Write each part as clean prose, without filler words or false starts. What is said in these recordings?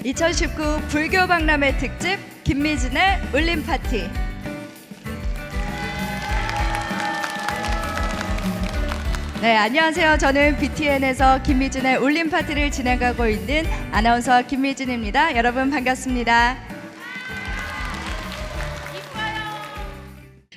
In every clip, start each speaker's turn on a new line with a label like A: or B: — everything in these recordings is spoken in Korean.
A: 2019 불교 박람회 특집 김미진의 울림 파티. 네, 안녕하세요. 저는 BTN에서 김미진의 울림 파티를 진행하고 있는 아나운서 김미진입니다. 여러분 반갑습니다.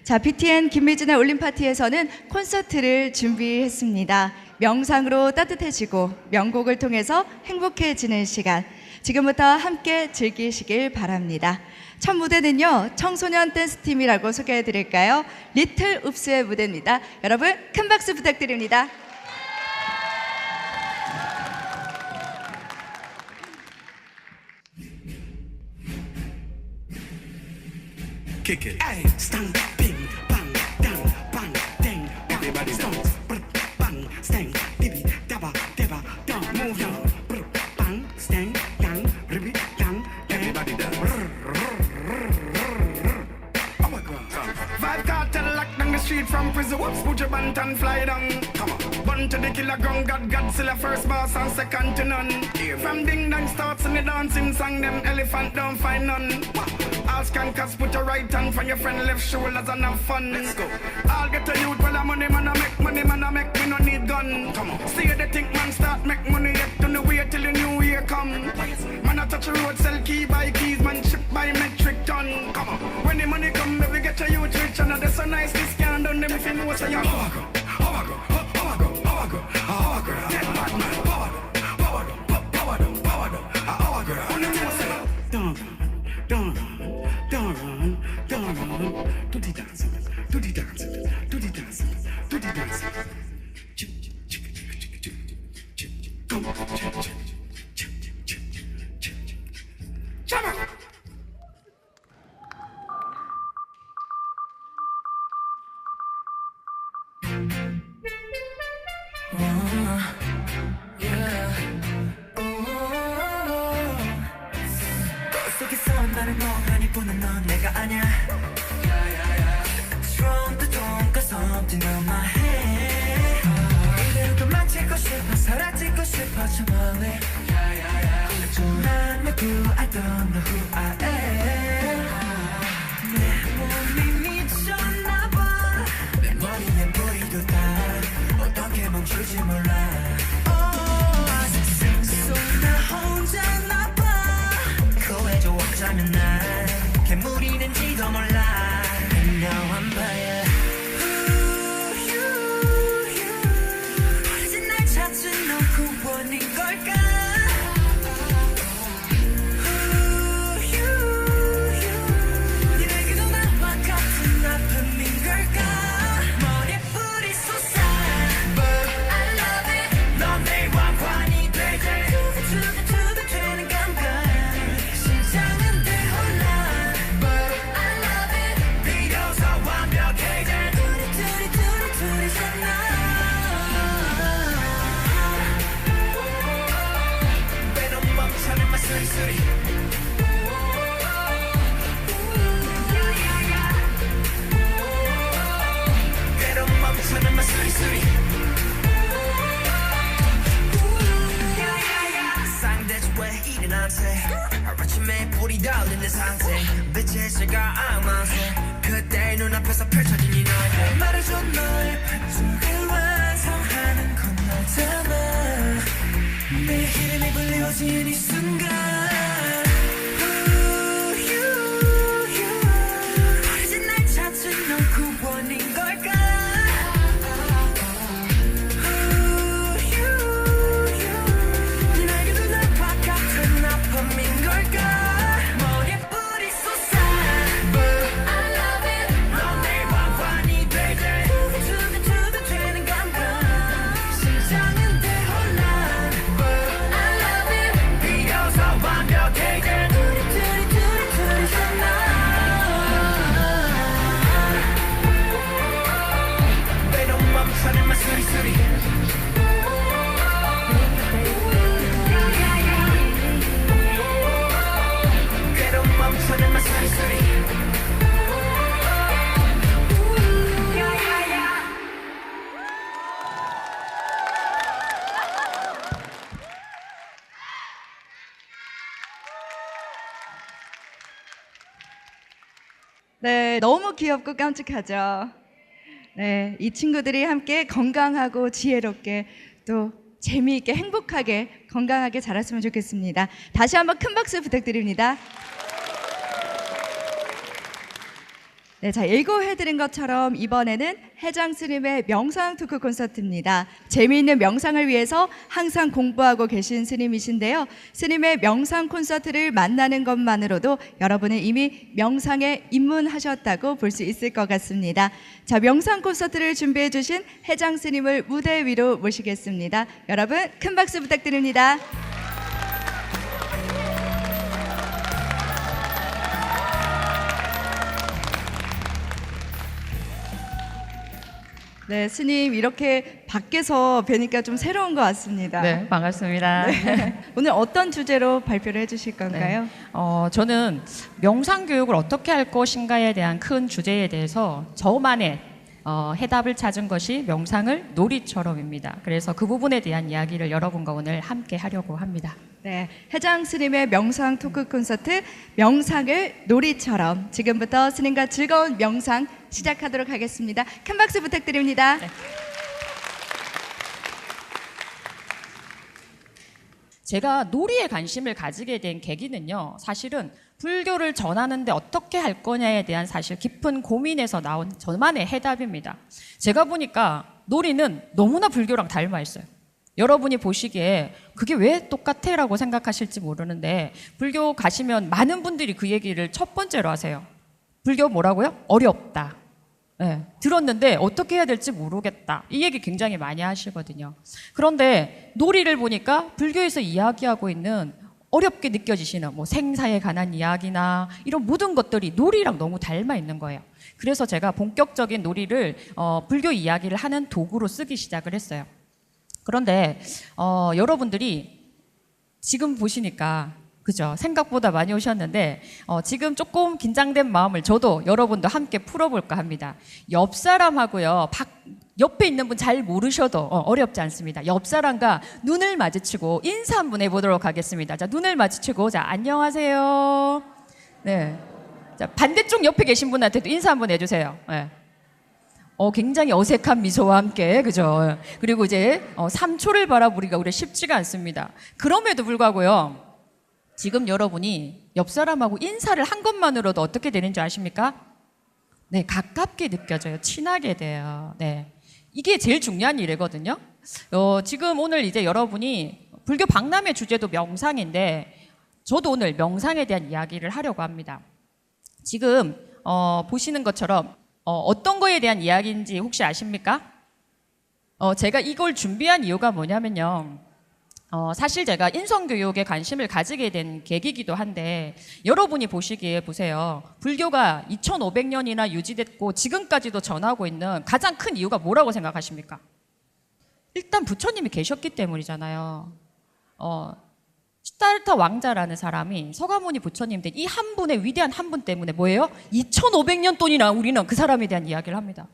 A: 자, BTN 김미진의 울림 파티에서는 콘서트를 준비했습니다. 명상으로 따뜻해지고 명곡을 통해서 행복해지는 시간, 지금부터 함께 즐기시길 바랍니다. 첫 무대는요, 청소년 댄스팀이라고 소개해드릴까요? 리틀 웁스의 무대입니다. 여러분 큰 박수 부탁드립니다.
B: Kick it. Ay, stang, bing, bang, dang, bang, dang. Everybody stong, bang, stang, dibby, dabba, dabba, dong. Move on, bang, stang, dang, ribby, dang. Everybody does. Oh my God. Vibe cartel lock down the street from prison. Whoops, put your band and fly down. Come on. Bun to the killer gun, Godzilla first boss and second to none. From ding dong starts in the dancing song, them elephant don't find none. Ask and cast, put your right hand from your friend left shoulders and have fun. Let's go. I'll get a youth, well the money man I make, money man I make, me no need gun. Come on. See the think man start make money yet, don't wait till the new year come. Man I touch the road, sell key by keys, man ship by metric ton. Come on. When the money come, maybe get a youth rich and that's so nice, this can done them if you know say you're do the dancing, do the dancing, do the dancing, do the dancing. Come on,
C: 속에서 나를 멍하니 보는 넌 내가 아냐. From the dawn, got something on my head. 이대로 도망치고 싶어, 사라지고 싶어, 저 멀리. 난 내 blue, I don't know who I am. 내 몸이 미쳤나봐. 내 머리엔 뿌리도 다 어떻게 멈출지 몰라. 속 나 혼자 나봐. 코에서 어쩌면 난 괴물이는지도 몰라. And now I'm by 버려진 날 찾은 넌 구원인 걸까. 니에게도 나와 같은 아픔인 걸까. 머리에 뿌리 솟아. But I love it. 넌 내 왕관이 되지. 투비 되는 감각. 심장은 대혼란. But I love it. 비로소 완벽해져. 둘이잖아. 배는 멈춰는 마 수리수리. 배는 멈춰는 마 수리수리. 상대지 왜 이래 나한테. 아침에 불이 달리는 상태. 빛의 시가 악마세. 그때 눈앞에서 펼쳐진 이 너의 말해줘. 너의 반쪽을 완성하는 건 너잖아. 내 이름이 불려진 이 순간. 버려진 날 찾은 넌 구원인 걸까. 내게도 나와 같은 아픔인 걸까. 머리에 뿌리 솟아. But I love it. 넌 내 왕관이 되지. 투비 되는 감각. 심장은 대혼란. But I love it. 비로소
A: 네, 너무 귀엽고 깜찍하죠. 네, 이 친구들이 함께 건강하고 지혜롭게 또 재미있게 행복하게 건강하게 자랐으면 좋겠습니다. 다시 한번 큰 박수 부탁드립니다. 네, 자, 예고해드린 것처럼 이번에는 해장 스님의 명상 토크 콘서트입니다. 재미있는 명상을 위해서 항상 공부하고 계신 스님이신데요. 스님의 명상 콘서트를 만나는 것만으로도 여러분은 이미 명상에 입문하셨다고 볼 수 있을 것 같습니다. 자, 명상 콘서트를 준비해 주신 해장 스님을 무대 위로 모시겠습니다. 여러분 큰 박수 부탁드립니다. 네, 스님 이렇게 밖에서 뵈니까 좀 새로운 것 같습니다.
D: 네, 반갑습니다.
A: 네. 오늘 어떤 주제로 발표를 해주실 건가요?
D: 저는 명상 교육을 어떻게 할 것인가에 대한 큰 주제에 대해서 저만의 해답을 찾은 것이 명상을 놀이처럼입니다. 그래서 그 부분에 대한 이야기를 여러분과 오늘 함께 하려고 합니다.
A: 네, 해장 스님의 명상 토크 콘서트 명상을 놀이처럼 지금부터 스님과 즐거운 명상 시작하도록 하겠습니다. 큰 박수 부탁드립니다.
D: 네. 제가 놀이에 관심을 가지게 된 계기는요, 사실은 불교를 전하는데 어떻게 할 거냐에 대한 사실 깊은 고민에서 나온 저만의 해답입니다. 제가 보니까 놀이는 너무나 불교랑 닮아 있어요. 여러분이 보시기에 그게 왜 똑같아? 라고 생각하실지 모르는데 불교 가시면 많은 분들이 그 얘기를 첫 번째로 하세요. 불교 뭐라고요? 어렵다. 네, 들었는데 어떻게 해야 될지 모르겠다. 이 얘기 굉장히 많이 하시거든요. 그런데 놀이를 보니까 불교에서 이야기하고 있는 어렵게 느껴지시는 뭐 생사에 관한 이야기나 이런 모든 것들이 놀이랑 너무 닮아 있는 거예요. 그래서 제가 본격적인 놀이를 불교 이야기를 하는 도구로 쓰기 시작을 했어요. 그런데 여러분들이 지금 보시니까 그죠? 생각보다 많이 오셨는데 지금 조금 긴장된 마음을 저도 여러분도 함께 풀어볼까 합니다. 옆 사람하고요, 옆에 있는 분 잘 모르셔도 어렵지 않습니다. 옆 사람과 눈을 마주치고 인사 한번 해보도록 하겠습니다. 자, 눈을 마주치고 자, 안녕하세요. 네, 자, 반대쪽 옆에 계신 분한테도 인사 한번 해주세요. 네. 굉장히 어색한 미소와 함께, 그죠? 그리고 이제 3초를 바라보기가 우리 쉽지가 않습니다. 그럼에도 불구하고요, 지금 여러분이 옆 사람하고 인사를 한 것만으로도 어떻게 되는지 아십니까? 네, 가깝게 느껴져요. 친하게 돼요. 네, 이게 제일 중요한 일이거든요. 지금 오늘 이제 여러분이 불교 박람회 주제도 명상인데 저도 오늘 명상에 대한 이야기를 하려고 합니다. 지금 보시는 것처럼 어떤 거에 대한 이야기인지 혹시 아십니까? 제가 이걸 준비한 이유가 뭐냐면요. 사실 제가 인성교육에 관심을 가지게 된 계기이기도 한데 여러분이 보시기에 보세요. 불교가 2500년이나 유지됐고 지금까지도 전하고 있는 가장 큰 이유가 뭐라고 생각하십니까? 일단 부처님이 계셨기 때문이잖아요. 시달타 왕자라는 사람이 서가모니 부처님 된 이 한 분의 위대한 한 분 때문에 뭐예요? 2500년 동이나 우리는 그 사람에 대한 이야기를 합니다.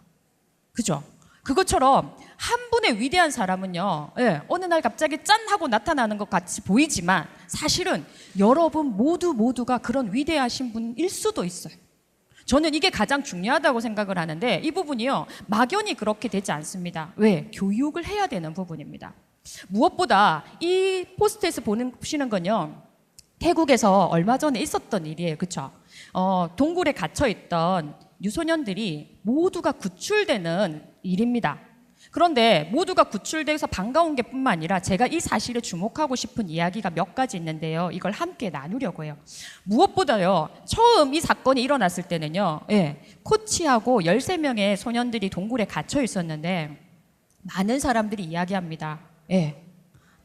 D: 그죠? 그것처럼 한 분의 위대한 사람은요, 예, 어느 날 갑자기 짠 하고 나타나는 것 같이 보이지만 사실은 여러분 모두가 그런 위대하신 분일 수도 있어요. 저는 이게 가장 중요하다고 생각을 하는데 이 부분이요, 막연히 그렇게 되지 않습니다. 왜? 교육을 해야 되는 부분입니다. 무엇보다 이 포스트에서 보시는 건요, 태국에서 얼마 전에 있었던 일이에요. 그렇죠? 동굴에 갇혀 있던 유소년들이 모두가 구출되는 일입니다. 그런데 모두가 구출돼서 반가운 게 뿐만 아니라 제가 이 사실에 주목하고 싶은 이야기가 몇 가지 있는데요. 이걸 함께 나누려고 해요. 무엇보다요, 처음 이 사건이 일어났을 때는요, 예, 코치하고 13명의 소년들이 동굴에 갇혀 있었는데 많은 사람들이 이야기합니다. 예,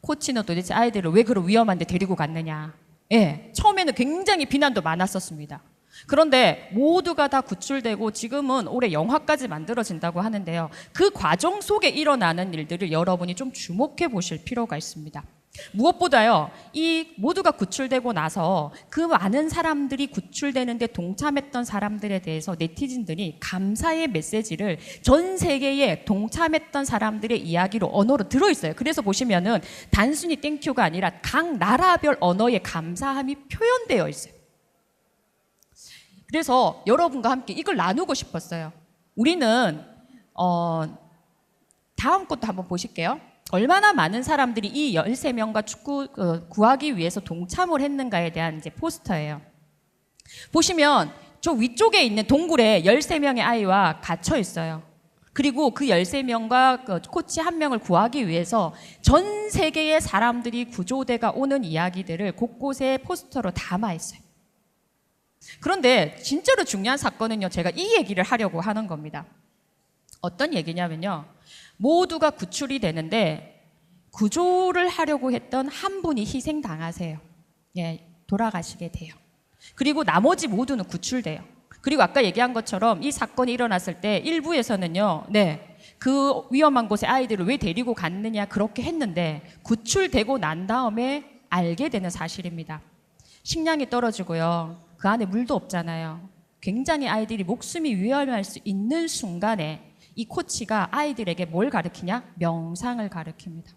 D: 코치는 도대체 아이들을 왜 그런 위험한데 데리고 갔느냐. 예, 처음에는 굉장히 비난도 많았었습니다. 그런데 모두가 다 구출되고 지금은 올해 영화까지 만들어진다고 하는데요. 그 과정 속에 일어나는 일들을 여러분이 좀 주목해 보실 필요가 있습니다. 무엇보다요, 이 모두가 구출되고 나서 그 많은 사람들이 구출되는데 동참했던 사람들에 대해서 네티즌들이 감사의 메시지를 전 세계에 동참했던 사람들의 이야기로 언어로 들어있어요. 그래서 보시면은 단순히 땡큐가 아니라 각 나라별 언어의 감사함이 표현되어 있어요. 그래서 여러분과 함께 이걸 나누고 싶었어요. 우리는 다음 것도 한번 보실게요. 얼마나 많은 사람들이 이 13명과 축구 구하기 위해서 동참을 했는가에 대한 이제 포스터예요. 보시면 저 위쪽에 있는 동굴에 13명의 아이와 갇혀 있어요. 그리고 그 13명과 그 코치 한 명을 구하기 위해서 전 세계의 사람들이 구조대가 오는 이야기들을 곳곳에 포스터로 담아 있어요. 그런데 진짜로 중요한 사건은요, 제가 이 얘기를 하려고 하는 겁니다. 어떤 얘기냐면요, 모두가 구출이 되는데 구조를 하려고 했던 한 분이 희생당하세요. 예, 돌아가시게 돼요. 그리고 나머지 모두는 구출돼요. 그리고 아까 얘기한 것처럼 이 사건이 일어났을 때 일부에서는요, 그 위험한 곳에 아이들을 왜 데리고 갔느냐 그렇게 했는데 구출되고 난 다음에 알게 되는 사실입니다. 식량이 떨어지고요, 그 안에 물도 없잖아요. 굉장히 아이들이 목숨이 위험할 수 있는 순간에 이 코치가 아이들에게 뭘 가르치냐? 명상을 가르칩니다.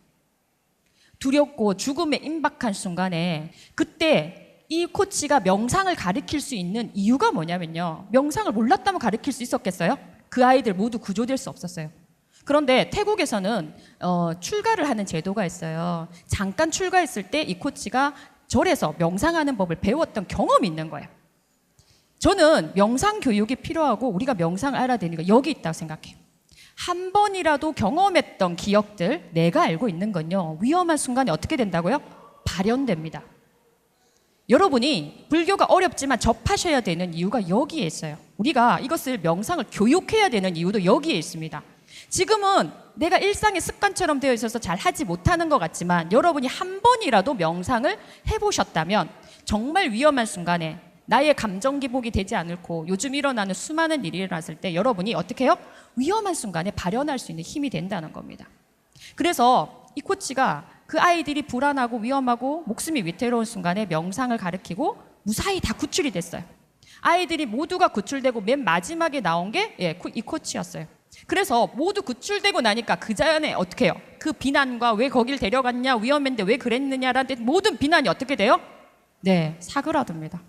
D: 두렵고 죽음에 임박한 순간에 그때 이 코치가 명상을 가르칠 수 있는 이유가 뭐냐면요, 명상을 몰랐다면 가르칠 수 있었겠어요? 그 아이들 모두 구조될 수 없었어요. 그런데 태국에서는 출가를 하는 제도가 있어요. 잠깐 출가했을 때 이 코치가 절에서 명상하는 법을 배웠던 경험이 있는 거예요. 저는 명상 교육이 필요하고 우리가 명상을 알아야 되는 거 여기 있다고 생각해요. 한 번이라도 경험했던 기억들, 내가 알고 있는 건요, 위험한 순간에 어떻게 된다고요? 발현됩니다. 여러분이 불교가 어렵지만 접하셔야 되는 이유가 여기에 있어요. 우리가 이것을 명상을 교육해야 되는 이유도 여기에 있습니다. 지금은 내가 일상의 습관처럼 되어 있어서 잘 하지 못하는 것 같지만 여러분이 한 번이라도 명상을 해보셨다면 정말 위험한 순간에 나의 감정 기복이 되지 않고 요즘 일어나는 수많은 일이 일어났을 때 여러분이 어떻게 해요? 위험한 순간에 발현할 수 있는 힘이 된다는 겁니다. 그래서 이 코치가 그 아이들이 불안하고 위험하고 목숨이 위태로운 순간에 명상을 가르치고 무사히 다 구출이 됐어요. 아이들이 모두가 구출되고 맨 마지막에 나온 게 이 코치였어요. 그래서 모두 구출되고 나니까 그 전에 어떻게 해요? 그 비난과 왜 거길 데려갔냐, 위험했는데 왜 그랬느냐라는 모든 비난이 어떻게 돼요? 사그라듭니다.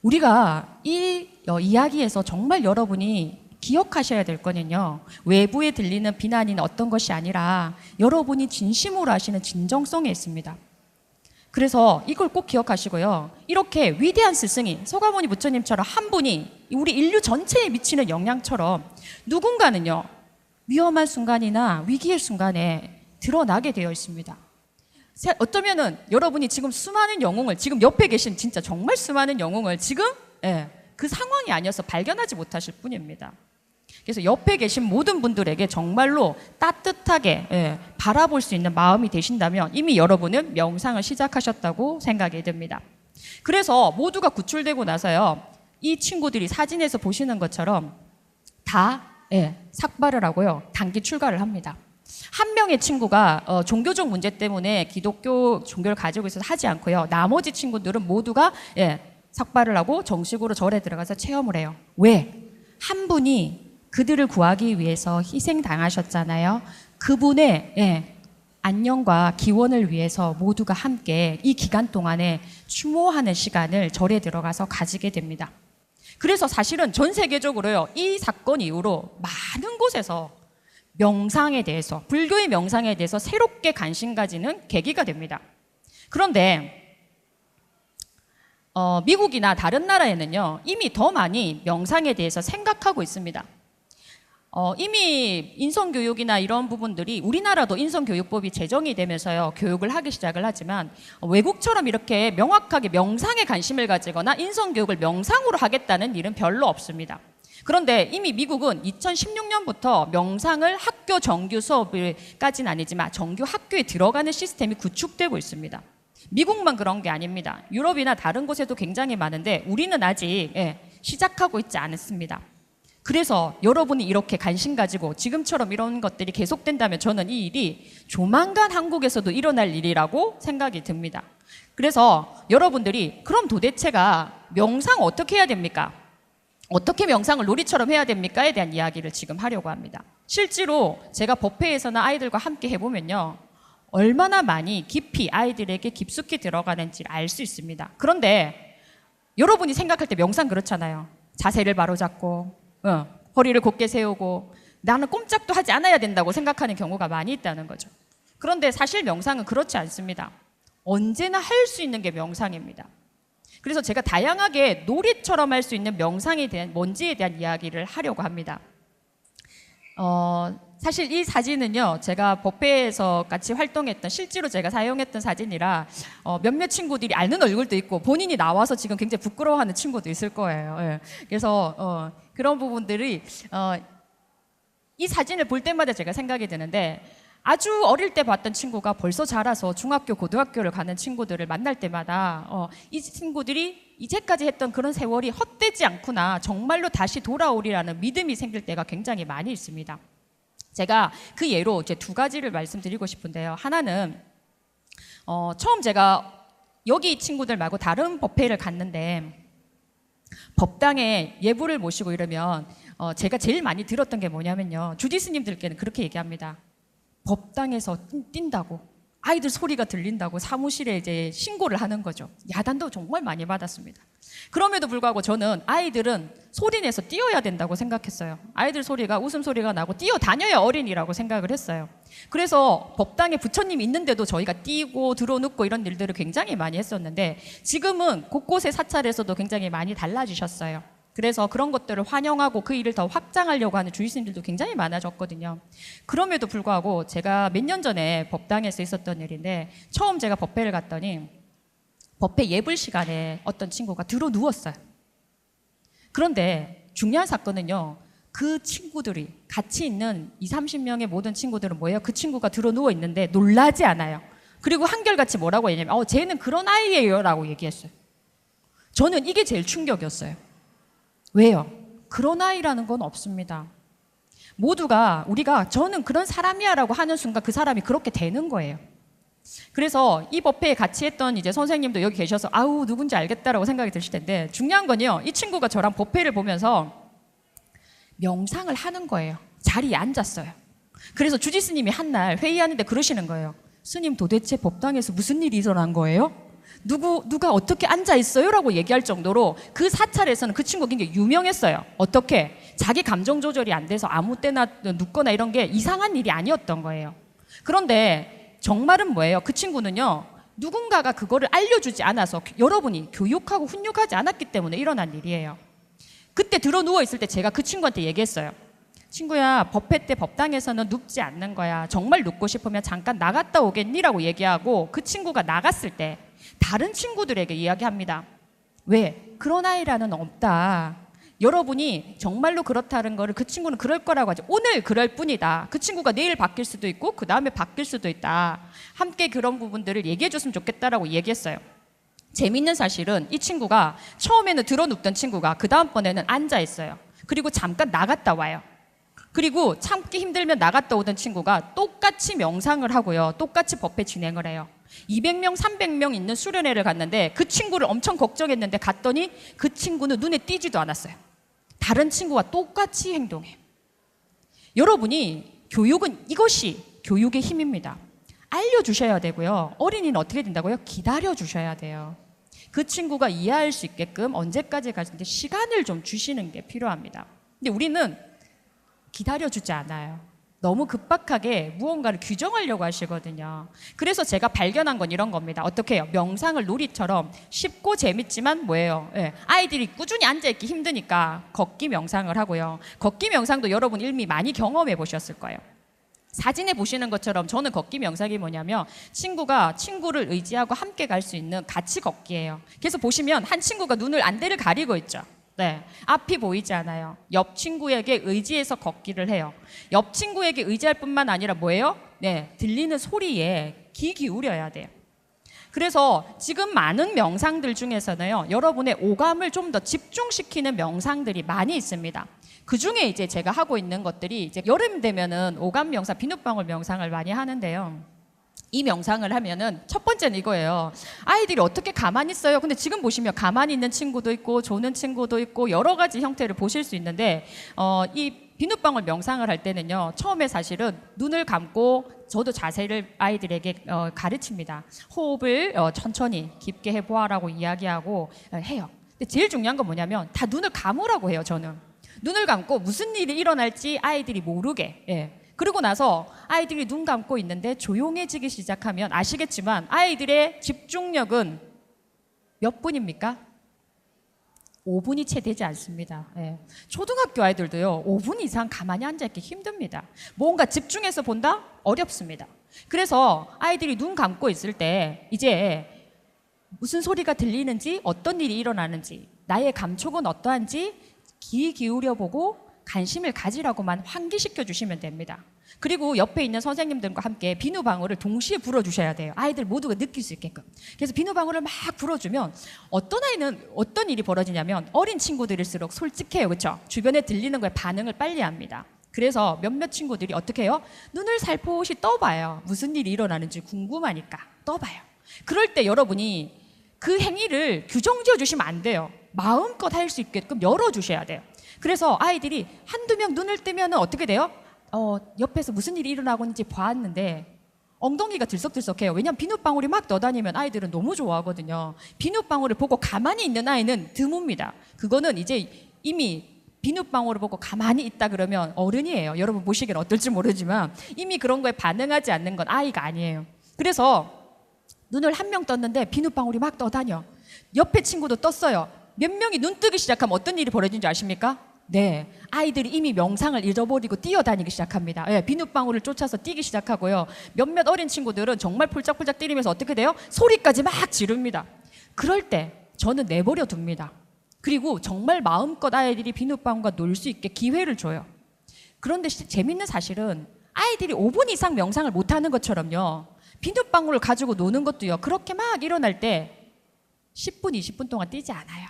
D: 우리가 이 이야기에서 정말 여러분이 기억하셔야 될 거는요, 외부에 들리는 비난이나 어떤 것이 아니라 여러분이 진심으로 하시는 진정성에 있습니다. 그래서 이걸 꼭 기억하시고요, 이렇게 위대한 스승이 서가모니 부처님처럼 한 분이 우리 인류 전체에 미치는 영향처럼 누군가는요, 위험한 순간이나 위기의 순간에 드러나게 되어 있습니다. 어쩌면은 여러분이 지금 수많은 영웅을, 지금 옆에 계신 진짜 정말 수많은 영웅을 지금 그 상황이 아니어서 발견하지 못하실 뿐입니다. 그래서 옆에 계신 모든 분들에게 정말로 따뜻하게 바라볼 수 있는 마음이 되신다면 이미 여러분은 명상을 시작하셨다고 생각이 듭니다. 그래서 모두가 구출되고 나서요, 이 친구들이 사진에서 보시는 것처럼 다 삭발을 하고요, 단기 출가를 합니다. 한 명의 친구가 종교적 문제 때문에 기독교 종교를 가지고 있어서 하지 않고요, 나머지 친구들은 모두가 삭발을 하고 정식으로 절에 들어가서 체험을 해요. 왜? 한 분이 그들을 구하기 위해서 희생당하셨잖아요. 그분의 안녕과 기원을 위해서 모두가 함께 이 기간 동안에 추모하는 시간을 절에 들어가서 가지게 됩니다. 그래서 사실은 전 세계적으로요, 이 사건 이후로 많은 곳에서 명상에 대해서, 불교의 명상에 대해서 새롭게 관심 가지는 계기가 됩니다. 그런데 미국이나 다른 나라에는요, 이미 더 많이 명상에 대해서 생각하고 있습니다. 이미 인성교육이나 이런 부분들이, 우리나라도 인성교육법이 제정이 되면서요, 교육을 하기 시작을 하지만 외국처럼 이렇게 명확하게 명상에 관심을 가지거나 인성교육을 명상으로 하겠다는 일은 별로 없습니다. 그런데 이미 미국은 2016년부터 명상을 학교 정규 수업까지는 아니지만 정규 학교에 들어가는 시스템이 구축되고 있습니다. 미국만 그런 게 아닙니다. 유럽이나 다른 곳에도 굉장히 많은데 우리는 아직 시작하고 있지 않습니다. 그래서 여러분이 이렇게 관심 가지고 지금처럼 이런 것들이 계속된다면 저는 이 일이 조만간 한국에서도 일어날 일이라고 생각이 듭니다. 그래서 여러분들이 그럼 도대체가 명상 어떻게 해야 됩니까? 어떻게 명상을 놀이처럼 해야 됩니까?에 대한 이야기를 지금 하려고 합니다. 실제로 제가 법회에서나 아이들과 함께 해보면요, 얼마나 많이 깊이 아이들에게 깊숙이 들어가는지를 알 수 있습니다. 그런데 여러분이 생각할 때 명상 그렇잖아요. 자세를 바로 잡고, 허리를 곧게 세우고, 나는 꼼짝도 하지 않아야 된다고 생각하는 경우가 많이 있다는 거죠. 그런데 사실 명상은 그렇지 않습니다. 언제나 할 수 있는 게 명상입니다. 그래서 제가 다양하게 놀이처럼 할 수 있는 명상에 대한 뭔지에 대한 이야기를 하려고 합니다. 사실 이 사진은요, 제가 법회에서 같이 활동했던, 실제로 제가 사용했던 사진이라 몇몇 친구들이 아는 얼굴도 있고 본인이 나와서 지금 굉장히 부끄러워하는 친구도 있을 거예요. 예. 그래서 그런 부분들이 이 사진을 볼 때마다 제가 생각이 드는데, 아주 어릴 때 봤던 친구가 벌써 자라서 중학교, 고등학교를 가는 친구들을 만날 때마다 이 친구들이 이제까지 했던 그런 세월이 헛되지 않구나, 정말로 다시 돌아오리라는 믿음이 생길 때가 굉장히 많이 있습니다. 제가 그 예로 이제 두 가지를 말씀드리고 싶은데요. 하나는 처음 제가 여기 친구들 말고 다른 법회를 갔는데, 법당에 예불을 모시고 이러면 제가 제일 많이 들었던 게 뭐냐면요, 주지 스님들께는 그렇게 얘기합니다. 법당에서 뛴다고, 아이들 소리가 들린다고 사무실에 이제 신고를 하는 거죠. 야단도 정말 많이 받았습니다. 그럼에도 불구하고 저는 아이들은 소리 내서 뛰어야 된다고 생각했어요. 아이들 소리가, 웃음소리가 나고 뛰어다녀야 어린이라고 생각을 했어요. 그래서 법당에 부처님이 있는데도 저희가 뛰고 들어눕고 이런 일들을 굉장히 많이 했었는데, 지금은 곳곳의 사찰에서도 굉장히 많이 달라지셨어요. 그래서 그런 것들을 환영하고 그 일을 더 확장하려고 하는 주의스님들도 굉장히 많아졌거든요. 그럼에도 불구하고 제가 몇 년 전에 법당에서 있었던 일인데, 처음 제가 법회를 갔더니 법회 예불 시간에 어떤 친구가 들어 누웠어요. 그런데 중요한 사건은요, 그 친구들이 같이 있는 20-30명의 모든 친구들은 뭐예요? 그 친구가 들어 누워 있는데 놀라지 않아요. 그리고 한결같이 뭐라고 했냐면 쟤는 그런 아이예요 라고 얘기했어요. 저는 이게 제일 충격이었어요. 왜요? 그런 아이라는 건 없습니다. 모두가 우리가 저는 그런 사람이야 라고 하는 순간 그 사람이 그렇게 되는 거예요. 그래서 이 법회에 같이 했던 이제 선생님도 여기 계셔서 아우 누군지 알겠다라고 생각이 드실 텐데, 중요한 건요, 이 친구가 저랑 법회를 보면서 명상을 하는 거예요. 자리에 앉았어요. 그래서 주지 스님이 한날 회의하는데 그러시는 거예요. 스님, 도대체 법당에서 무슨 일이 일어난 거예요? 누가 어떻게 앉아 있어요? 라고 얘기할 정도로 그 사찰에서는 그 친구가 굉장히 유명했어요. 어떻게? 자기 감정 조절이 안 돼서 아무 때나 눕거나 이런 게 이상한 일이 아니었던 거예요. 그런데 정말은 뭐예요? 그 친구는요, 누군가가 그거를 알려주지 않아서, 여러분이 교육하고 훈육하지 않았기 때문에 일어난 일이에요. 그때 들어 누워 있을 때 제가 그 친구한테 얘기했어요. 친구야, 법회 때 법당에서는 눕지 않는 거야. 정말 눕고 싶으면 잠깐 나갔다 오겠니? 라고 얘기하고, 그 친구가 나갔을 때 다른 친구들에게 이야기합니다. 왜? 그런 아이라는 없다. 여러분이 정말로 그렇다는 거를, 그 친구는 그럴 거라고 하죠. 오늘 그럴 뿐이다. 그 친구가 내일 바뀔 수도 있고 그 다음에 바뀔 수도 있다. 함께 그런 부분들을 얘기해 줬으면 좋겠다라고 얘기했어요. 재밌는 사실은 이 친구가 처음에는 들어눕던 친구가 그 다음번에는 앉아 있어요. 그리고 잠깐 나갔다 와요. 그리고 참기 힘들면 나갔다 오던 친구가 똑같이 명상을 하고요, 똑같이 법회 진행을 해요. 200명, 300명 있는 수련회를 갔는데 그 친구를 엄청 걱정했는데 갔더니 그 친구는 눈에 띄지도 않았어요. 다른 친구와 똑같이 행동해요. 여러분이 교육은 이것이 교육의 힘입니다. 알려주셔야 되고요, 어린이는 어떻게 된다고요? 기다려주셔야 돼요. 그 친구가 이해할 수 있게끔 언제까지 가는데 시간을 좀 주시는 게 필요합니다. 근데 우리는 기다려주지 않아요. 너무 급박하게 무언가를 규정하려고 하시거든요. 그래서 제가 발견한 건 이런 겁니다. 어떻게 해요? 명상을 놀이처럼 쉽고 재밌지만 뭐예요? 아이들이 꾸준히 앉아있기 힘드니까 걷기 명상을 하고요. 걷기 명상도 여러분 이미 많이 경험해 보셨을 거예요. 사진에 보시는 것처럼 저는 걷기 명상이 뭐냐면 친구가 친구를 의지하고 함께 갈 수 있는 같이 걷기예요. 그래서 보시면 한 친구가 눈을 안대를 가리고 있죠. 네, 앞이 보이지 않아요. 옆 친구에게 의지해서 걷기를 해요. 옆 친구에게 의지할 뿐만 아니라 뭐예요? 네, 들리는 소리에 귀 기울여야 돼요. 그래서 지금 많은 명상들 중에서는요, 여러분의 오감을 좀 더 집중시키는 명상들이 많이 있습니다. 그 중에 이제 제가 하고 있는 것들이 이제 여름 되면은 오감 명상, 비눗방울 명상을 많이 하는데요. 이 명상을 하면은 첫 번째는 이거예요. 아이들이 어떻게 가만히 있어요? 근데 지금 보시면 가만히 있는 친구도 있고 조는 친구도 있고 여러 가지 형태를 보실 수 있는데, 이 비눗방울 명상을 할 때는요, 처음에 사실은 눈을 감고 저도 자세를 아이들에게 가르칩니다. 호흡을 천천히 깊게 해보아라고 이야기하고 해요. 근데 제일 중요한 건 뭐냐면 다 눈을 감으라고 해요. 저는 눈을 감고 무슨 일이 일어날지 아이들이 모르게. 예. 그러고 나서 아이들이 눈 감고 있는데 조용해지기 시작하면 아시겠지만 아이들의 집중력은 몇 분입니까? 5분이 채 되지 않습니다. 예. 초등학교 아이들도요, 5분 이상 가만히 앉아있기 힘듭니다. 뭔가 집중해서 본다? 어렵습니다. 그래서 아이들이 눈 감고 있을 때 이제 무슨 소리가 들리는지, 어떤 일이 일어나는지, 나의 감촉은 어떠한지 귀 기울여 보고 관심을 가지라고만 환기시켜 주시면 됩니다. 그리고 옆에 있는 선생님들과 함께 비누방울을 동시에 불어주셔야 돼요. 아이들 모두가 느낄 수 있게끔. 그래서 비누방울을 막 불어주면 어떤 아이는 어떤 일이 벌어지냐면 어린 친구들일수록 솔직해요. 그렇죠? 주변에 들리는 거에 반응을 빨리 합니다. 그래서 몇몇 친구들이 어떻게 해요? 눈을 살포시 떠봐요. 무슨 일이 일어나는지 궁금하니까 떠봐요. 그럴 때 여러분이 그 행위를 규정 지어주시면 안 돼요. 마음껏 할 수 있게끔 열어주셔야 돼요. 그래서 아이들이 한두 명 눈을 뜨면 어떻게 돼요? 옆에서 무슨 일이 일어나고 있는지 봤는데 엉덩이가 들썩들썩해요. 왜냐하면 비눗방울이 막 떠다니면 아이들은 너무 좋아하거든요. 비눗방울을 보고 가만히 있는 아이는 드뭅니다. 그거는 이제 이미 비눗방울을 보고 가만히 있다 그러면 어른이에요. 여러분 보시기엔 어떨지 모르지만 이미 그런 거에 반응하지 않는 건 아이가 아니에요. 그래서 눈을 한 명 떴는데 비눗방울이 막 떠다녀. 옆에 친구도 떴어요. 몇 명이 눈 뜨기 시작하면 어떤 일이 벌어지는지 아십니까? 네, 아이들이 이미 명상을 잃어버리고 뛰어다니기 시작합니다. 예, 비눗방울을 쫓아서 뛰기 시작하고요. 몇몇 어린 친구들은 정말 폴짝폴짝 뛰면서 어떻게 돼요? 소리까지 막 지릅니다. 그럴 때 저는 내버려 둡니다. 그리고 정말 마음껏 아이들이 비눗방울과 놀 수 있게 기회를 줘요. 그런데 재밌는 사실은 아이들이 5분 이상 명상을 못하는 것처럼요, 비눗방울을 가지고 노는 것도요, 그렇게 막 일어날 때 10분, 20분 동안 뛰지 않아요.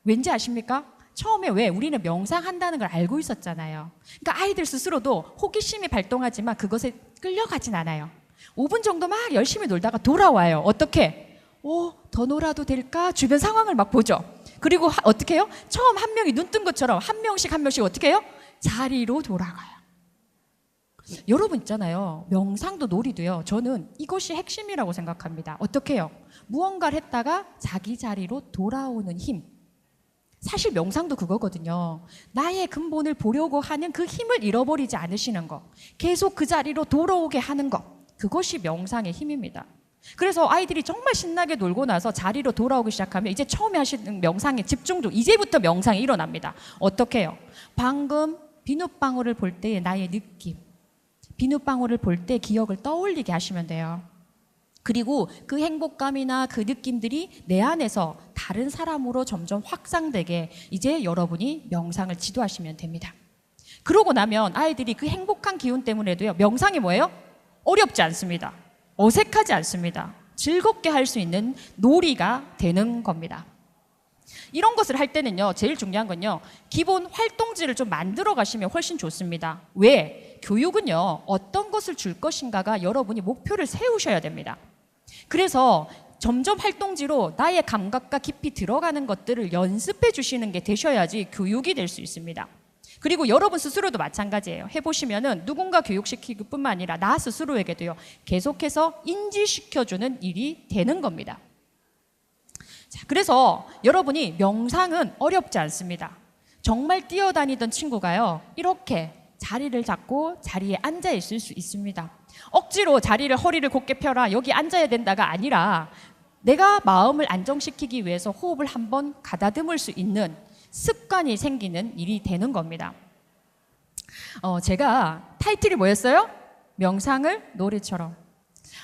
D: 왠지 아십니까? 처음에 왜 우리는 명상한다는 걸 알고 있었잖아요. 그러니까 아이들 스스로도 호기심이 발동하지만 그것에 끌려가진 않아요. 5분 정도 막 열심히 놀다가 돌아와요. 어떻게? 더 놀아도 될까? 주변 상황을 막 보죠. 그리고 어떻게 해요? 처음 한 명이 눈 뜬 것처럼 한 명씩 어떻게 해요? 자리로 돌아가요. 여러분 있잖아요. 명상도 놀이도요. 저는 이것이 핵심이라고 생각합니다. 어떻게 해요? 무언가를 했다가 자기 자리로 돌아오는 힘. 사실 명상도 그거거든요. 나의 근본을 보려고 하는 그 힘을 잃어버리지 않으시는 것, 계속 그 자리로 돌아오게 하는 것, 그것이 명상의 힘입니다. 그래서 아이들이 정말 신나게 놀고 나서 자리로 돌아오기 시작하면 이제 처음에 하시는 명상에 집중도, 이제부터 명상이 일어납니다. 어떻게 해요? 방금 비눗방울을 볼 때의 나의 느낌, 비눗방울을 볼 때 기억을 떠올리게 하시면 돼요. 그리고 그 행복감이나 그 느낌들이 내 안에서 다른 사람으로 점점 확산되게 이제 여러분이 명상을 지도하시면 됩니다. 그러고 나면 아이들이 그 행복한 기운 때문에도요, 명상이 뭐예요? 어렵지 않습니다. 어색하지 않습니다. 즐겁게 할 수 있는 놀이가 되는 겁니다. 이런 것을 할 때는요, 제일 중요한 건요, 기본 활동지를 좀 만들어 가시면 훨씬 좋습니다. 왜? 교육은요, 어떤 것을 줄 것인가가 여러분이 목표를 세우셔야 됩니다. 그래서 점점 활동지로 나의 감각과 깊이 들어가는 것들을 연습해 주시는 게 되셔야지 교육이 될 수 있습니다. 그리고 여러분 스스로도 마찬가지예요. 해보시면은 누군가 교육시키기 뿐만 아니라 나 스스로에게도요, 계속해서 인지시켜주는 일이 되는 겁니다. 자, 그래서 여러분이 명상은 어렵지 않습니다. 정말 뛰어다니던 친구가요, 이렇게 자리를 잡고 자리에 앉아 있을 수 있습니다. 억지로 자리를, 허리를 곧게 펴라, 여기 앉아야 된다가 아니라 내가 마음을 안정시키기 위해서 호흡을 한번 가다듬을 수 있는 습관이 생기는 일이 되는 겁니다. 제가 타이틀이 뭐였어요? 명상을 놀이처럼.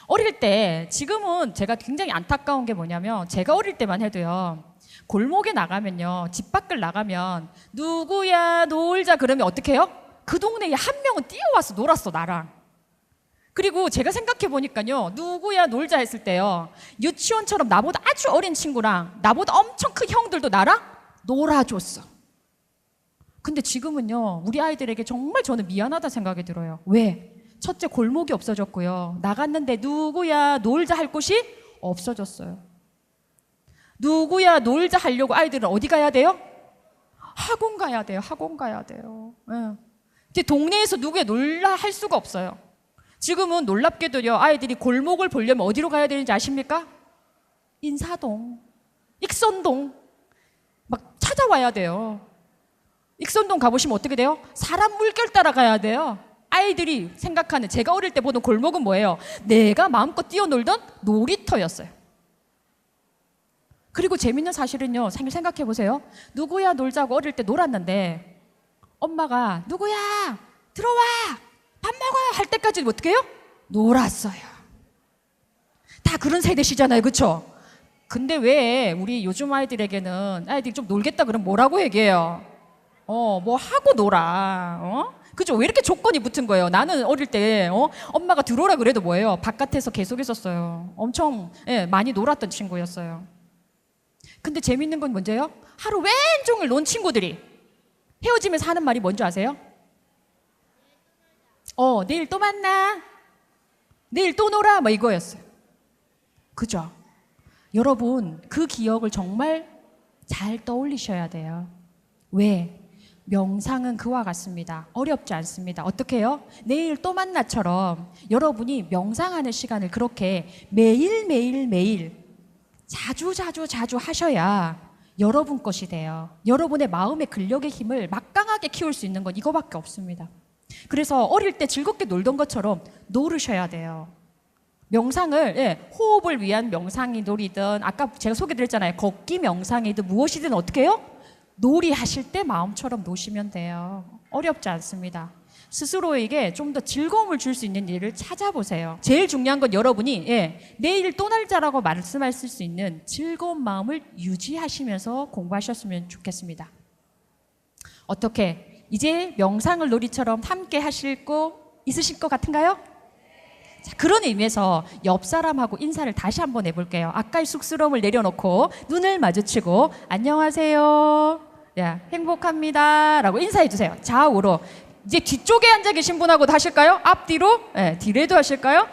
D: 어릴 때, 지금은 제가 굉장히 안타까운 게 뭐냐면, 제가 어릴 때만 해도요, 골목에 나가면요, 집 밖을 나가면 누구야 놀자 그러면 어떻게 해요? 그 동네에 한 명은 뛰어와서 놀았어, 나랑. 그리고 제가 생각해 보니까요, 누구야 놀자 했을 때요, 유치원처럼 나보다 아주 어린 친구랑 나보다 엄청 큰 형들도 나랑 놀아줬어. 근데 지금은요, 우리 아이들에게 정말 저는 미안하다 생각이 들어요. 왜? 첫째, 골목이 없어졌고요, 나갔는데 누구야 놀자 할 곳이 없어졌어요. 누구야 놀자 하려고 아이들은 어디 가야 돼요? 학원 가야 돼요. 학원 가야 돼요. 네. 동네에서 누구야 놀라 할 수가 없어요. 지금은 놀랍게도요, 아이들이 골목을 보려면 어디로 가야 되는지 아십니까? 인사동, 익선동. 찾아와야 돼요. 익선동 가보시면 어떻게 돼요? 사람 물결 따라가야 돼요. 아이들이 생각하는, 제가 어릴 때 보던 골목은 뭐예요? 내가 마음껏 뛰어놀던 놀이터였어요. 그리고 재밌는 사실은요, 생각해 보세요. 누구야 놀자고 어릴 때 놀았는데 엄마가 누구야 들어와 밥 먹어 할 때까지 어떻게 해요? 놀았어요. 다 그런 세대시잖아요, 그렇죠? 근데 왜 우리 요즘 아이들에게는 아이들이 좀 놀겠다 그러면 뭐라고 얘기해요? 뭐 하고 놀아. 그죠? 왜 이렇게 조건이 붙은 거예요? 나는 어릴 때 엄마가 들어오라 그래도 뭐예요? 바깥에서 계속 있었어요. 엄청 많이 놀았던 친구였어요. 근데 재밌는 건 뭔지요? 하루 왼종일 논 친구들이 헤어지면서 하는 말이 뭔지 아세요? 내일 또 만나. 내일 또 놀아. 뭐 이거였어요. 그죠? 여러분, 그 기억을 정말 잘 떠올리셔야 돼요. 왜? 명상은 그와 같습니다. 어렵지 않습니다. 어떻게 해요? 내일 또 만나처럼 여러분이 명상하는 시간을 그렇게 매일 자주 하셔야 여러분 것이 돼요. 여러분의 마음의 근력의 힘을 막강하게 키울 수 있는 건 이거밖에 없습니다. 그래서 어릴 때 즐겁게 놀던 것처럼 놀으셔야 돼요. 명상을 호흡을 위한 명상이 놀이든 아까 제가 소개드렸잖아요. 걷기 명상이든 무엇이든 어떻게 해요? 놀이 하실 때 마음처럼 노시면 돼요. 어렵지 않습니다. 스스로에게 좀 더 즐거움을 줄 수 있는 일을 찾아보세요. 제일 중요한 건 여러분이 내일 또 날짜라고 말씀하실 수 있는 즐거운 마음을 유지하시면서 공부하셨으면 좋겠습니다. 어떻게? 이제 명상을 놀이처럼 함께 하실 거 있으실 것 같은가요? 자, 그런 의미에서 옆 사람하고 인사를 다시 한번 해볼게요. 아까의 쑥스러움을 내려놓고 눈을 마주치고 안녕하세요. 야, 행복합니다. 라고 인사해 주세요. 좌우로. 이제 뒤쪽에 앉아 계신 분하고도 하실까요? 앞뒤로? 뒤에도 하실까요?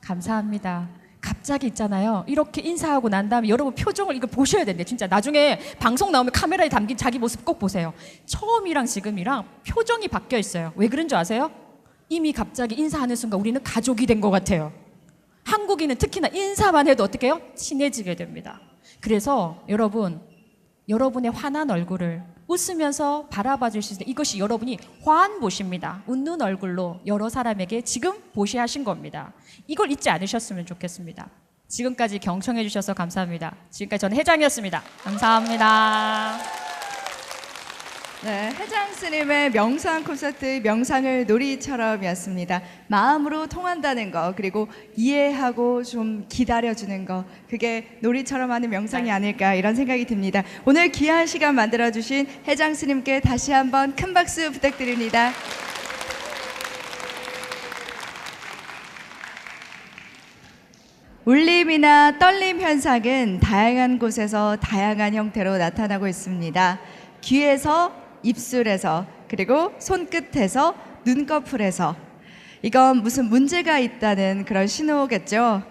D: 감사합니다. 갑자기 있잖아요. 이렇게 인사하고 난 다음에 여러분 표정을 이걸 보셔야 되는데 진짜 나중에 방송 나오면 카메라에 담긴 자기 모습 꼭 보세요. 처음이랑 지금이랑 표정이 바뀌어 있어요. 왜 그런 줄 아세요? 이미 갑자기 인사하는 순간 우리는 가족이 된 것 같아요. 한국인은 특히나 인사만 해도 어떻게 해요? 친해지게 됩니다. 그래서 여러분의 환한 얼굴을 웃으면서 바라봐 주실 수 있는 이것이 여러분이 환보시입니다. 웃는 얼굴로 여러 사람에게 지금 보시하신 겁니다. 이걸 잊지 않으셨으면 좋겠습니다. 지금까지 경청해 주셔서 감사합니다. 지금까지 저는 회장이었습니다. 감사합니다.
A: 네, 회장 스님의 명상 콘서트 명상을 놀이처럼이었습니다. 마음으로 통한다는 거 그리고 이해하고 좀 기다려주는 거 그게 놀이처럼 하는 명상이 아닐까 이런 생각이 듭니다. 오늘 귀한 시간 만들어주신 회장 스님께 다시 한번 큰 박수 부탁드립니다. 울림이나 떨림 현상은 다양한 곳에서 다양한 형태로 나타나고 있습니다. 귀에서 입술에서 그리고 손끝에서 눈꺼풀에서 이건 무슨 문제가 있다는 그런 신호겠죠.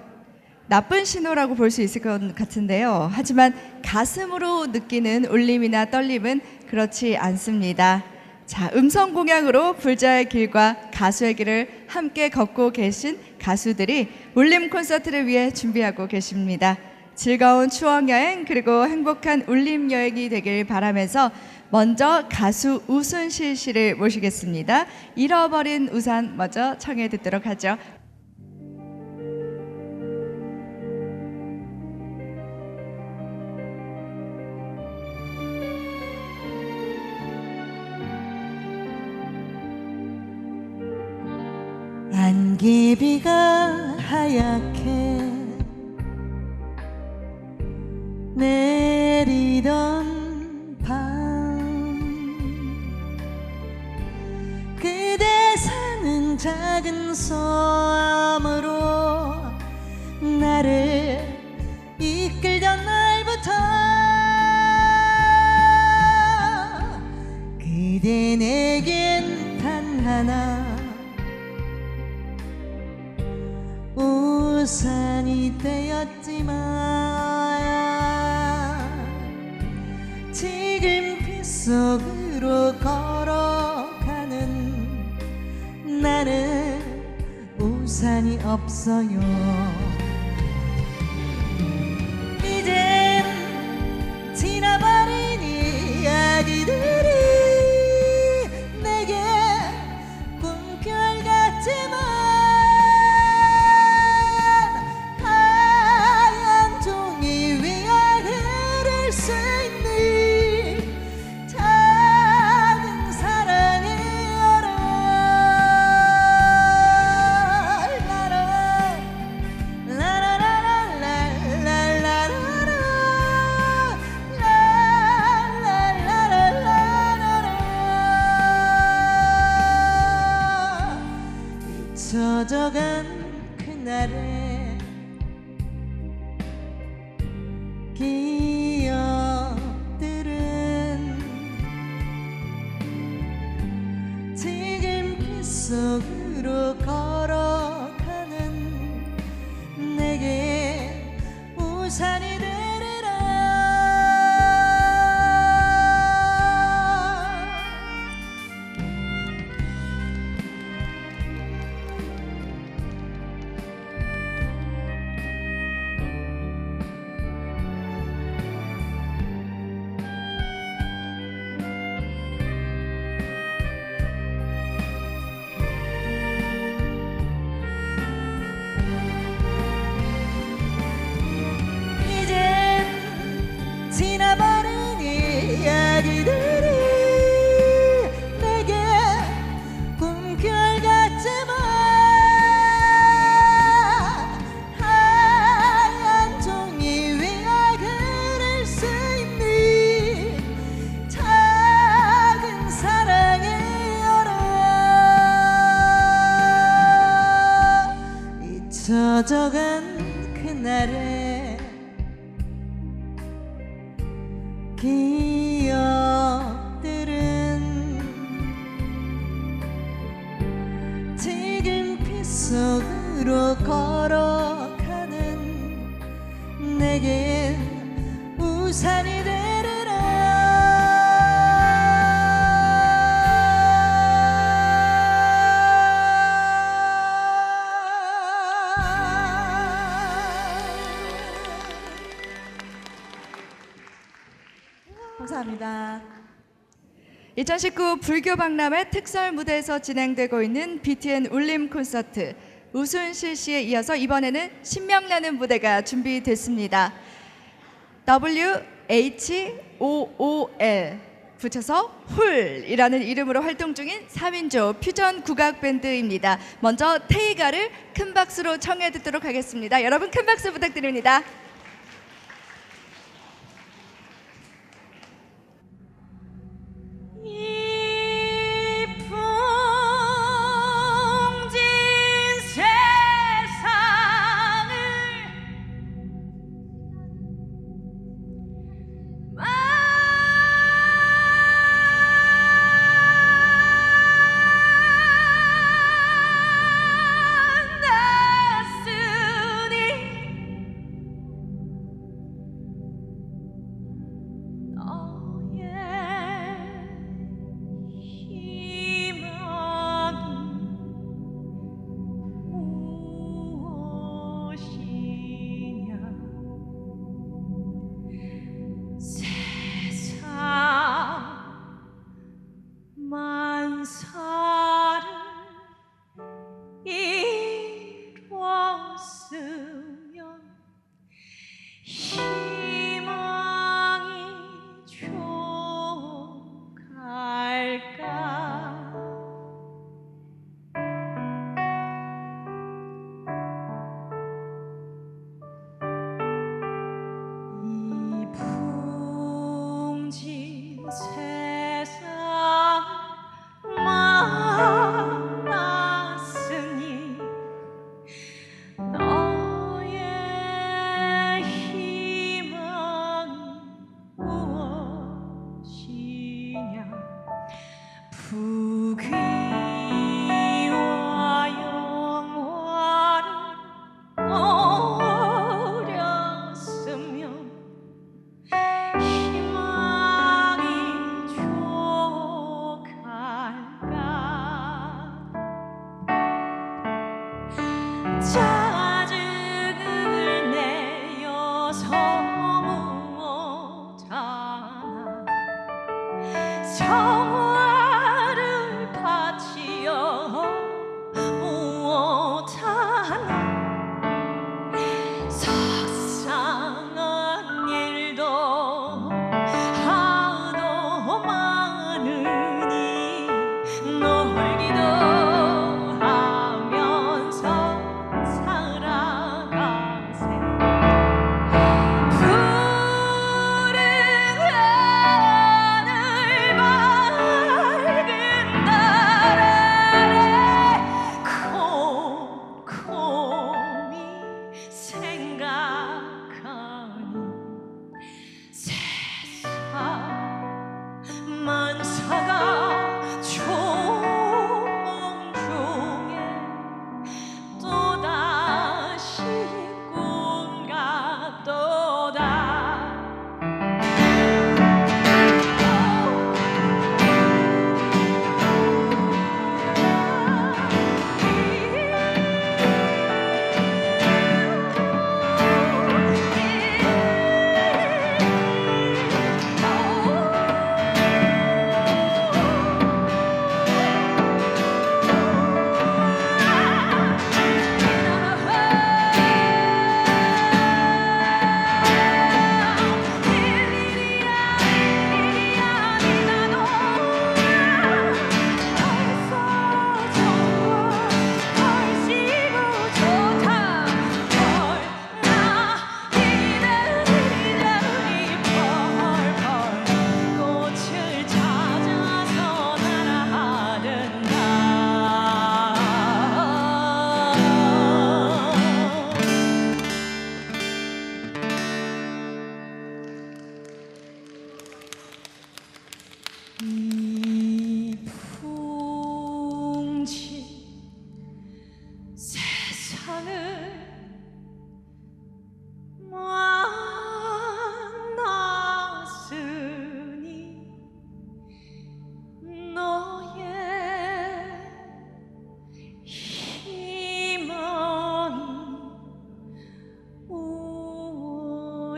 A: 나쁜 신호라고 볼 수 있을 것 같은데요. 하지만 가슴으로 느끼는 울림이나 떨림은 그렇지 않습니다. 자, 음성 공양으로 불자의 길과 가수의 길을 함께 걷고 계신 가수들이 울림 콘서트를 위해 준비하고 계십니다. 즐거운 추억 여행 그리고 행복한 울림 여행이 되길 바라면서 먼저 가수 우순실 씨를 모시겠습니다. 잃어버린 우산 먼저 청해 듣도록 하죠.
E: 안개비가 하얗게 내리던 밤 그대 사는 작은 섬으로 나를 이끌던 날부터 그대 내겐 단 하나 우산이 되었지만 지금 빗속으로 걸어가는 나는 우산이 없어요. 그날의 기억들은 지금 그 속으로 걸어가는 내게 우산이 되리라. 지나버린 이야기들이 내게 꿈결 같지만 하얀 종이 위에 그릴 수 있는 작은 사랑이여라. 잊혀져간 그날의 기억들은 지금 빗속으로 걸어가는 내게 우산이 되리라.
A: 감사합니다. 2019 불교 박람회 특설 무대에서 진행되고 있는 BTN 울림 콘서트 우순실 씨에 이어서 이번에는 신명나는 무대가 준비됐습니다. WHOOL 붙여서 훌이라는 이름으로 활동 중인 3인조 퓨전 국악 밴드입니다. 먼저 테이가를 큰 박수로 청해 듣도록 하겠습니다. 여러분 큰 박수 부탁드립니다.
C: 놀기도 하면서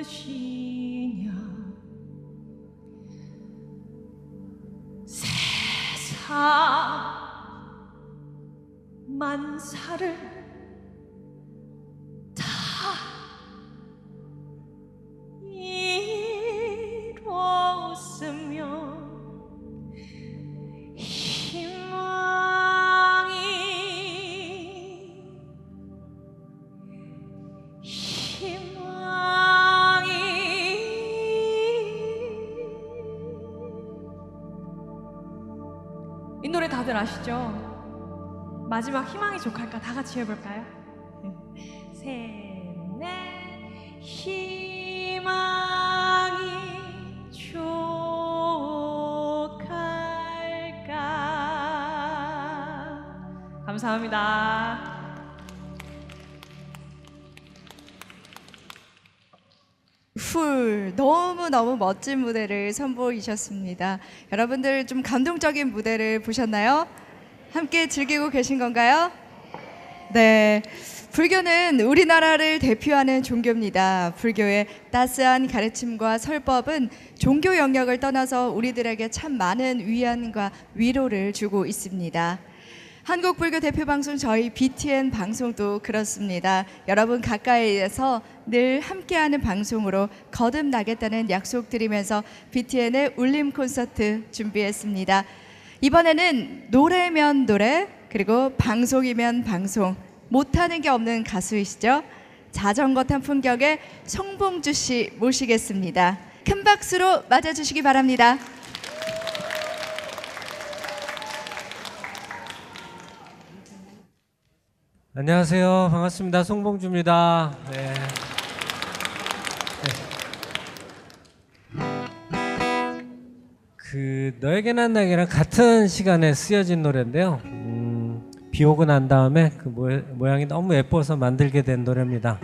F: 것이냐 세상 만사를 다 이뤘으며 이 노래 다들 아시죠? 마지막 희망이 족할까? 다 같이 해볼까요? 셋, 넷. 희망이 족할까? 감사합니다.
A: 너무너무 멋진 무대를 선보이셨습니다. 여러분들 좀 감동적인 무대를 보셨나요? 함께 즐기고 계신 건가요? 네. 불교는 우리나라를 대표하는 종교입니다. 불교의 따스한 가르침과 설법은 종교 영역을 떠나서 우리들에게 참 많은 위안과 위로를 주고 있습니다. 한국 불교 대표 방송 저희 BTN 방송도 그렇습니다. 여러분 가까이에서 늘 함께하는 방송으로 거듭나겠다는 약속드리면서 BTN의 울림 콘서트 준비했습니다. 이번에는 노래면 노래 그리고 방송이면 방송 못하는 게 없는 가수이시죠? 자전거 탄 풍경의 송봉주 씨 모시겠습니다. 큰 박수로 맞아주시기 바랍니다.
G: 안녕하세요. 반갑습니다. 송봉주입니다. 네. 너에게 난 나에게랑 같은 시간에 쓰여진 노래인데요. 비 오고 난 다음에 그 모양이 너무 예뻐서 만들게 된 노래입니다.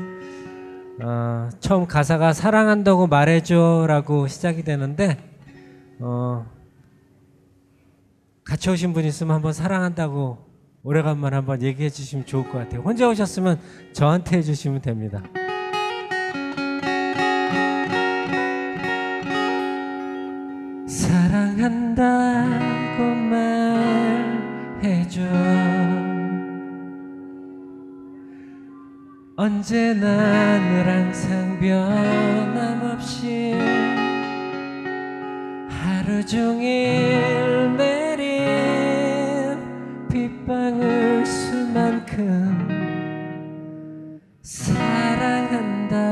G: 처음 가사가 사랑한다고 말해줘라고 시작이 되는데 같이 오신 분 있으면 한번 사랑한다고 오래간만에 한번 얘기해 주시면 좋을 것 같아요. 혼자 오셨으면 저한테 해주시면 됩니다. 사랑한다고 말해줘 언제나 늘 항상 변함없이 하루 종일 내린 빗방울 수만큼 사랑한다고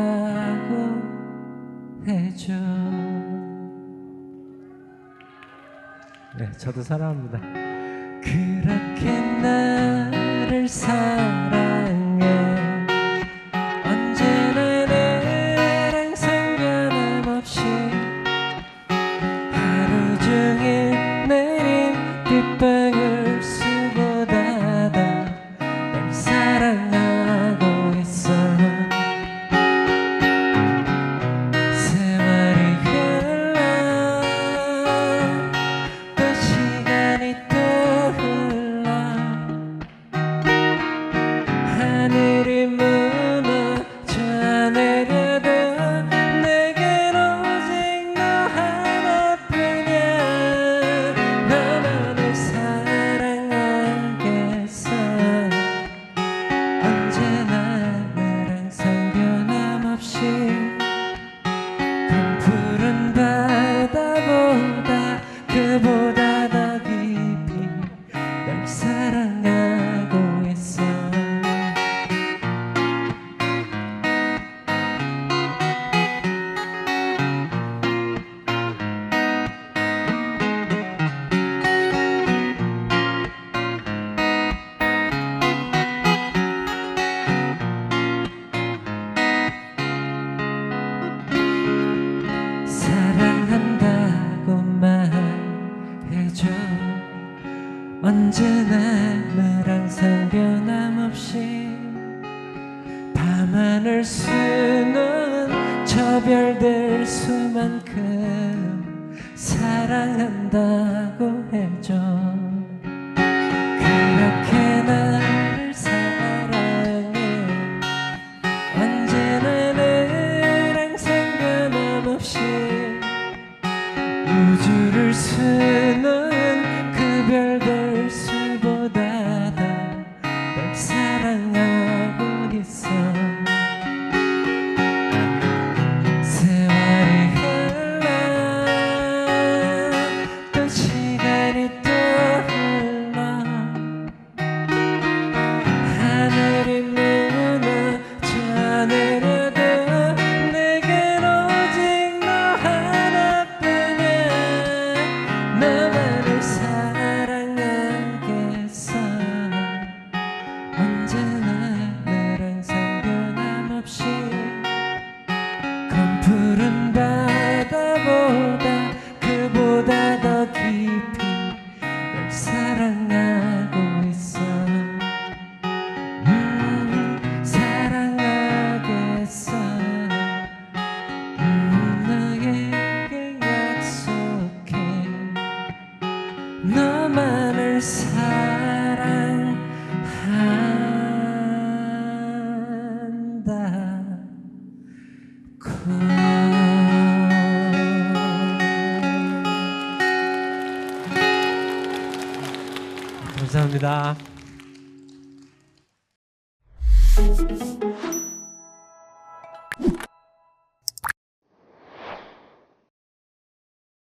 G: 해줘. 네, 저도 사랑합니다. 그렇게 나를 사랑해 언제나 늘 항상 변함없이 하루 종일 내린 빗방울 수보다도 널 사랑하고 있어. 세월이 흘러 또 시간이 또 흘러 하늘이 무너져 내려도 내겐 오직 너 하나뿐이야. 너만을 사랑하겠어 언제나 늘 항상 변함없이 큰 푸른 바다보다 그보다 더 깊이 널 사랑하고 있어. 사랑한다고 말해줘 언제나 늘 항상 변함없이 밤하늘 수놓은 저 별들 수만큼 사랑한다고 해줘. 그렇게 나를 사랑해 언제나 늘 항상 감사합니다.